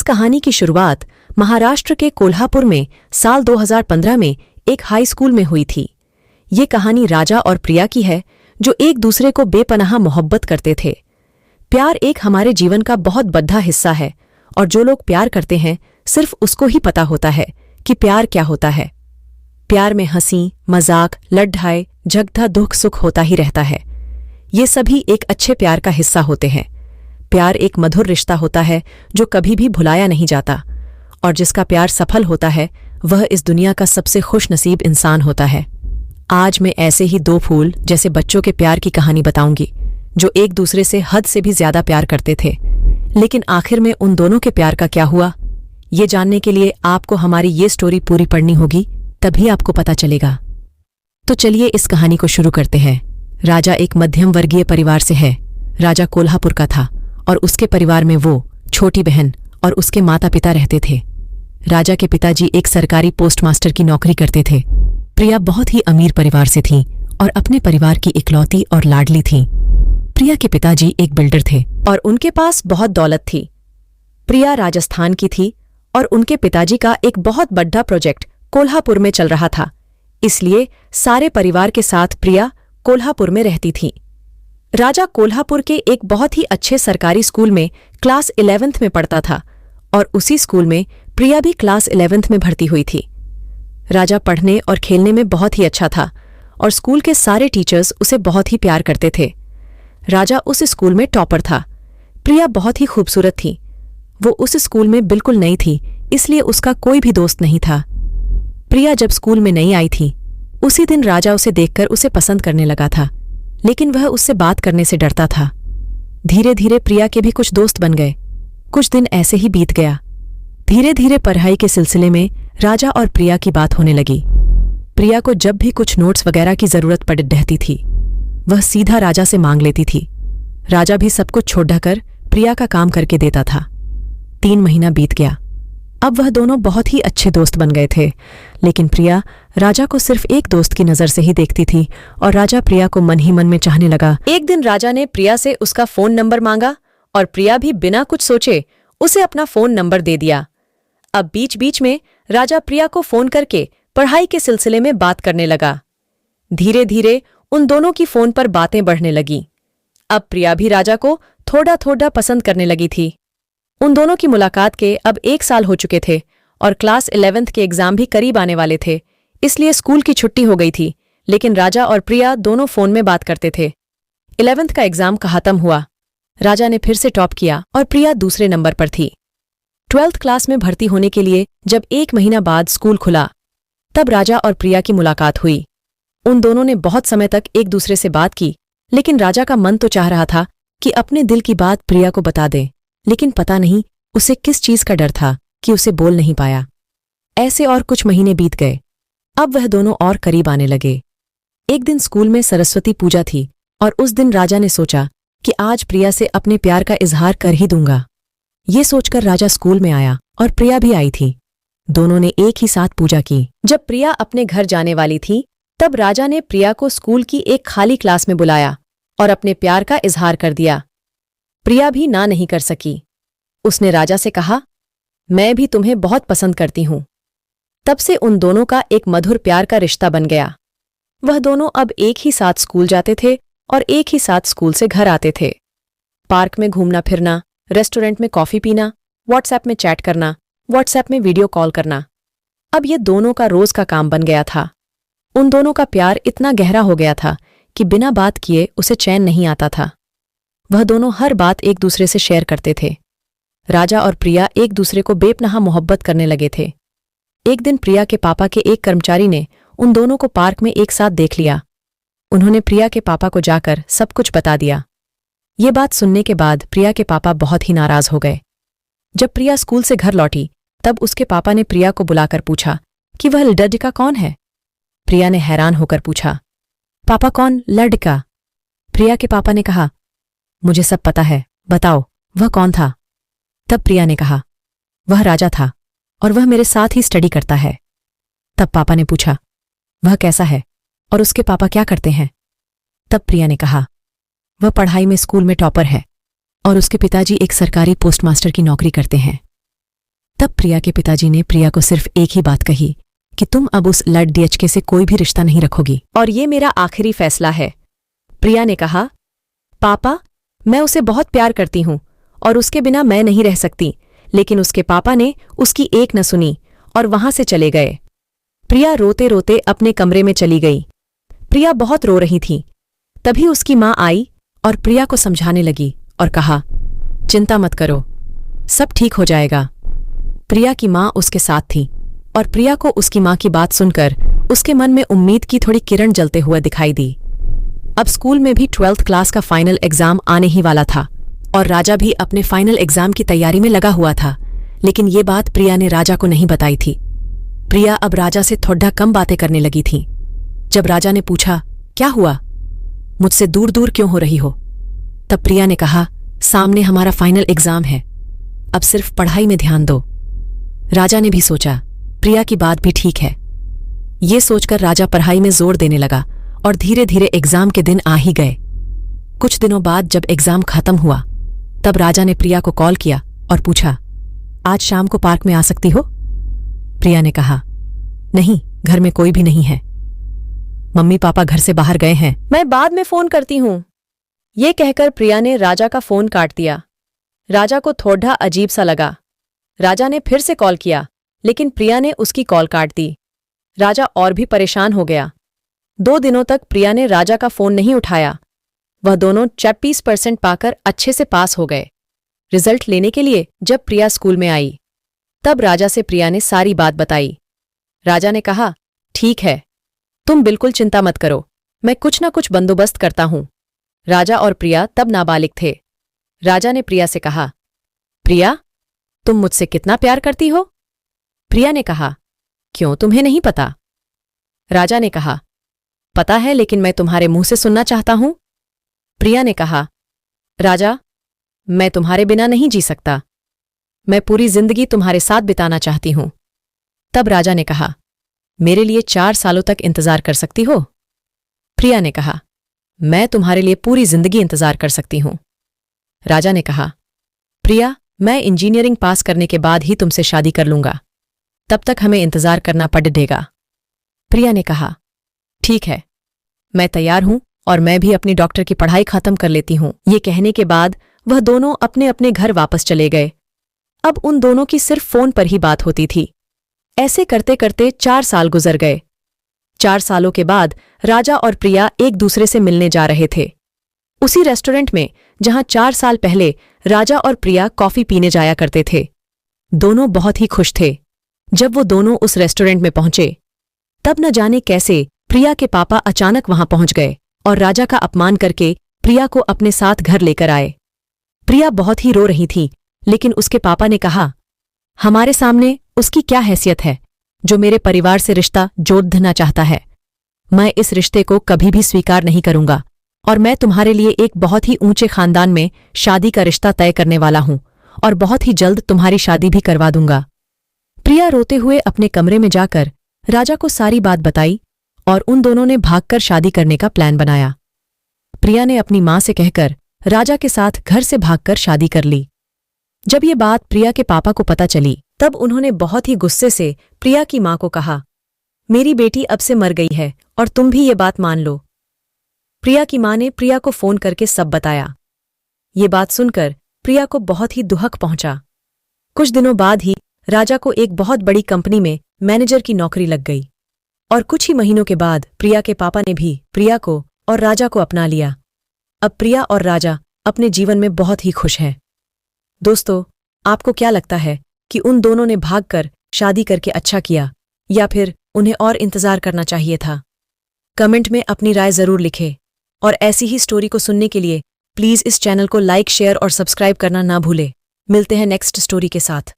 इस कहानी की शुरुआत महाराष्ट्र के कोल्हापुर में साल 2015 में एक हाई स्कूल में हुई थी। ये कहानी राजा और प्रिया की है, जो एक दूसरे को बेपनाह मोहब्बत करते थे। प्यार एक हमारे जीवन का बहुत बड़ा हिस्सा है और जो लोग प्यार करते हैं सिर्फ उसको ही पता होता है कि प्यार क्या होता है। प्यार में हंसी, मजाक, लड़ाई, झगड़ा, दुख सुख होता ही रहता है। ये सभी एक अच्छे प्यार का हिस्सा होते हैं। प्यार एक मधुर रिश्ता होता है जो कभी भी भुलाया नहीं जाता, और जिसका प्यार सफल होता है वह इस दुनिया का सबसे खुशनसीब इंसान होता है। आज मैं ऐसे ही दो फूल जैसे बच्चों के प्यार की कहानी बताऊंगी जो एक दूसरे से हद से भी ज्यादा प्यार करते थे। लेकिन आखिर में उन दोनों के प्यार का क्या हुआ, ये जानने के लिए आपको हमारी ये स्टोरी पूरी पढ़नी होगी, तभी आपको पता चलेगा। तो चलिए इस कहानी को शुरू करते हैं। राजा एक मध्यम वर्गीय परिवार से है। राजा कोल्हापुर का था और उसके परिवार में वो, छोटी बहन और उसके माता पिता रहते थे। राजा के पिताजी एक सरकारी पोस्टमास्टर की नौकरी करते थे। प्रिया बहुत ही अमीर परिवार से थी और अपने परिवार की इकलौती और लाडली थी। प्रिया के पिताजी एक बिल्डर थे और उनके पास बहुत दौलत थी। प्रिया राजस्थान की थी और उनके पिताजी का एक बहुत बड़ा प्रोजेक्ट कोल्हापुर में चल रहा था, इसलिए सारे परिवार के साथ प्रिया कोल्हापुर में रहती थी। राजा कोल्हापुर के एक बहुत ही अच्छे सरकारी स्कूल में क्लास 11th में पढ़ता था और उसी स्कूल में प्रिया भी क्लास 11th में भर्ती हुई थी। राजा पढ़ने और खेलने में बहुत ही अच्छा था और स्कूल के सारे टीचर्स उसे बहुत ही प्यार करते थे। राजा उस स्कूल में टॉपर था। प्रिया बहुत ही खूबसूरत थी। वो उस स्कूल में बिल्कुल नई थी, इसलिए उसका कोई भी दोस्त नहीं था। प्रिया जब स्कूल में नई आई थी, उसी दिन राजा उसे देखकर उसे पसंद करने लगा था, लेकिन वह उससे बात करने से डरता था। धीरे धीरे प्रिया के भी कुछ दोस्त बन गए। कुछ दिन ऐसे ही बीत गया। धीरे धीरे पढ़ाई के सिलसिले में राजा और प्रिया की बात होने लगी। प्रिया को जब भी कुछ नोट्स वगैरह की जरूरत पड़ रहती थी, वह सीधा राजा से मांग लेती थी। राजा भी सब कुछ छोड़कर प्रिया का काम करके देता था। 3 महीना बीत गया। अब वह दोनों बहुत ही अच्छे दोस्त बन गए थे, लेकिन प्रिया राजा को सिर्फ एक दोस्त की नजर से ही देखती थी और राजा प्रिया को मन ही मन में चाहने लगा। एक दिन राजा ने प्रिया से उसका फोन नंबर मांगा और प्रिया भी बिना कुछ सोचे उसे अपना फोन नंबर दे दिया। अब बीच बीच में राजा प्रिया को फोन करके पढ़ाई के सिलसिले में बात करने लगा। धीरे धीरे उन दोनों की फोन पर बातें बढ़ने लगी। अब प्रिया भी राजा को थोड़ा थोड़ा पसंद करने लगी थी। उन दोनों की मुलाकात के अब 1 साल हो चुके थे और क्लास 11th के एग्जाम भी करीब आने वाले थे, इसलिए स्कूल की छुट्टी हो गई थी। लेकिन राजा और प्रिया दोनों फोन में बात करते थे। 11th का एग्जाम खत्म हुआ। राजा ने फिर से टॉप किया और प्रिया दूसरे नंबर पर थी। 12th क्लास में भर्ती होने के लिए जब 1 महीना बाद स्कूल खुला, तब राजा और प्रिया की मुलाकात हुई। उन दोनों ने बहुत समय तक एक दूसरे से बात की, लेकिन राजा का मन तो चाह रहा था कि अपने दिल की बात प्रिया को बता दे, लेकिन पता नहीं उसे किस चीज का डर था कि उसे बोल नहीं पाया। ऐसे और कुछ महीने बीत गए। अब वह दोनों और करीब आने लगे। एक दिन स्कूल में सरस्वती पूजा थी और उस दिन राजा ने सोचा कि आज प्रिया से अपने प्यार का इजहार कर ही दूंगा। ये सोचकर राजा स्कूल में आया और प्रिया भी आई थी। दोनों ने एक ही साथ पूजा की। जब प्रिया अपने घर जाने वाली थी, तब राजा ने प्रिया को स्कूल की एक खाली क्लास में बुलाया और अपने प्यार का इजहार कर दिया। प्रिया भी ना नहीं कर सकी। उसने राजा से कहा, मैं भी तुम्हें बहुत पसंद करती हूं। तब से उन दोनों का एक मधुर प्यार का रिश्ता बन गया। वह दोनों अब एक ही साथ स्कूल जाते थे और एक ही साथ स्कूल से घर आते थे। पार्क में घूमना फिरना, रेस्टोरेंट में कॉफी पीना, व्हाट्सएप में चैट करना, व्हाट्सएप में वीडियो कॉल करना, अब ये दोनों का रोज का काम बन गया था। उन दोनों का प्यार इतना गहरा हो गया था कि बिना बात किए उसे चैन नहीं आता था। वह दोनों हर बात एक दूसरे से शेयर करते थे। राजा और प्रिया एक दूसरे को बेपनाह मोहब्बत करने लगे थे। एक दिन प्रिया के पापा के एक कर्मचारी ने उन दोनों को पार्क में एक साथ देख लिया। उन्होंने प्रिया के पापा को जाकर सब कुछ बता दिया। ये बात सुनने के बाद प्रिया के पापा बहुत ही नाराज हो गए। जब प्रिया स्कूल से घर लौटी, तब उसके पापा ने प्रिया को बुलाकर पूछा कि वह लड़का कौन है। प्रिया ने हैरान होकर पूछा, पापा कौन लड़का? प्रिया के पापा ने कहा, मुझे सब पता है, बताओ वह कौन था? तब प्रिया ने कहा, वह राजा था और वह मेरे साथ ही स्टडी करता है। तब पापा ने पूछा, वह कैसा है और उसके पापा क्या करते हैं? तब प्रिया ने कहा, वह पढ़ाई में स्कूल में टॉपर है और उसके पिताजी एक सरकारी पोस्टमास्टर की नौकरी करते हैं। तब प्रिया के पिताजी ने प्रिया को सिर्फ एक ही बात कही कि तुम अब उस लड़ डीएचके से कोई भी रिश्ता नहीं रखोगी और ये मेरा आखिरी फैसला है। प्रिया ने कहा, पापा, मैं उसे बहुत प्यार करती हूं और उसके बिना मैं नहीं रह सकती, लेकिन उसके पापा ने उसकी एक न सुनी और वहां से चले गए। प्रिया रोते रोते अपने कमरे में चली गई। प्रिया बहुत रो रही थी। तभी उसकी माँ आई और प्रिया को समझाने लगी और कहा, चिंता मत करो, सब ठीक हो जाएगा। प्रिया की माँ उसके साथ थी और प्रिया को उसकी माँ की बात सुनकर उसके मन में उम्मीद की थोड़ी किरण जलते हुए दिखाई दी। अब स्कूल में भी 12th क्लास का फाइनल एग्जाम आने ही वाला था और राजा भी अपने फाइनल एग्जाम की तैयारी में लगा हुआ था, लेकिन ये बात प्रिया ने राजा को नहीं बताई थी। प्रिया अब राजा से थोड़ा कम बातें करने लगी थी। जब राजा ने पूछा, क्या हुआ, मुझसे दूर दूर क्यों हो रही हो, तब प्रिया ने कहा, सामने हमारा फाइनल एग्जाम है, अब सिर्फ पढ़ाई में ध्यान दो। राजा ने भी सोचा प्रिया की बात भी ठीक है। ये सोचकर राजा पढ़ाई में जोर देने लगा और धीरे धीरे एग्जाम के दिन आ ही गए। कुछ दिनों बाद जब एग्जाम खत्म हुआ तब राजा ने प्रिया को कॉल किया और पूछा, आज शाम को पार्क में आ सकती हो? प्रिया ने कहा, नहीं, घर में कोई भी नहीं है, मम्मी पापा घर से बाहर गए हैं, मैं बाद में फोन करती हूं। ये कहकर प्रिया ने राजा का फोन काट दिया। राजा को थोड़ा अजीब सा लगा। राजा ने फिर से कॉल किया, लेकिन प्रिया ने उसकी कॉल काट दी। राजा और भी परेशान हो गया। 2 दिनों तक प्रिया ने राजा का फोन नहीं उठाया। वह दोनों 26% पाकर अच्छे से पास हो गए। रिजल्ट लेने के लिए जब प्रिया स्कूल में आई तब राजा से प्रिया ने सारी बात बताई। राजा ने कहा, ठीक है, तुम बिल्कुल चिंता मत करो, मैं कुछ ना कुछ बंदोबस्त करता हूं। राजा और प्रिया तब नाबालिग थे। राजा ने प्रिया से कहा, प्रिया, तुम मुझसे कितना प्यार करती हो? प्रिया ने कहा, क्यों, तुम्हें नहीं पता? राजा ने कहा, पता है, लेकिन मैं तुम्हारे मुंह से सुनना चाहता हूं। प्रिया ने कहा, राजा, मैं तुम्हारे बिना नहीं जी सकता, मैं पूरी जिंदगी तुम्हारे साथ बिताना चाहती हूं। तब राजा ने कहा, मेरे लिए 4 सालों तक इंतजार कर सकती हो? प्रिया ने कहा, मैं तुम्हारे लिए पूरी जिंदगी इंतजार कर सकती हूं। राजा ने कहा, प्रिया, मैं इंजीनियरिंग पास करने के बाद ही तुमसे शादी कर लूंगा, तब तक हमें इंतजार करना पड़ेगा। प्रिया ने कहा, ठीक है, मैं तैयार हूं और मैं भी अपनी डॉक्टर की पढ़ाई खत्म कर लेती हूं। ये कहने के बाद वह दोनों अपने अपने घर वापस चले गए। अब उन दोनों की सिर्फ फोन पर ही बात होती थी। ऐसे करते करते 4 साल गुजर गए। 4 सालों के बाद राजा और प्रिया एक दूसरे से मिलने जा रहे थे, उसी रेस्टोरेंट में जहां 4 साल पहले राजा और प्रिया कॉफी पीने जाया करते थे। दोनों बहुत ही खुश थे। जब वो दोनों उस रेस्टोरेंट में पहुंचे तब न जाने कैसे प्रिया के पापा अचानक वहां पहुंच गए और राजा का अपमान करके प्रिया को अपने साथ घर लेकर आए। प्रिया बहुत ही रो रही थी, लेकिन उसके पापा ने कहा, हमारे सामने उसकी क्या हैसियत है जो मेरे परिवार से रिश्ता जोड़ना चाहता है? मैं इस रिश्ते को कभी भी स्वीकार नहीं करूंगा और मैं तुम्हारे लिए एक बहुत ही ऊंचे खानदान में शादी का रिश्ता तय करने वाला हूं और बहुत ही जल्द तुम्हारी शादी भी करवा दूंगा। प्रिया रोते हुए अपने कमरे में जाकर राजा को सारी बात बताई और उन दोनों ने भागकर शादी करने का प्लान बनाया। प्रिया ने अपनी मां से कहकर राजा के साथ घर से भागकर शादी कर ली। जब ये बात प्रिया के पापा को पता चली तब उन्होंने बहुत ही गुस्से से प्रिया की मां को कहा, मेरी बेटी अब से मर गई है और तुम भी ये बात मान लो। प्रिया की मां ने प्रिया को फोन करके सब बताया। ये बात सुनकर प्रिया को बहुत ही दुहक पहुंचा। कुछ दिनों बाद ही राजा को एक बहुत बड़ी कंपनी में मैनेजर की नौकरी लग गई और कुछ ही महीनों के बाद प्रिया के पापा ने भी प्रिया को और राजा को अपना लिया। अब प्रिया और राजा अपने जीवन में बहुत ही खुश हैं। दोस्तों, आपको क्या लगता है कि उन दोनों ने भागकर शादी करके अच्छा किया या फिर उन्हें और इंतजार करना चाहिए था? कमेंट में अपनी राय जरूर लिखें और ऐसी ही स्टोरी को सुनने के लिए प्लीज इस चैनल को लाइक, शेयर और सब्सक्राइब करना ना भूलें। मिलते हैं नेक्स्ट स्टोरी के साथ।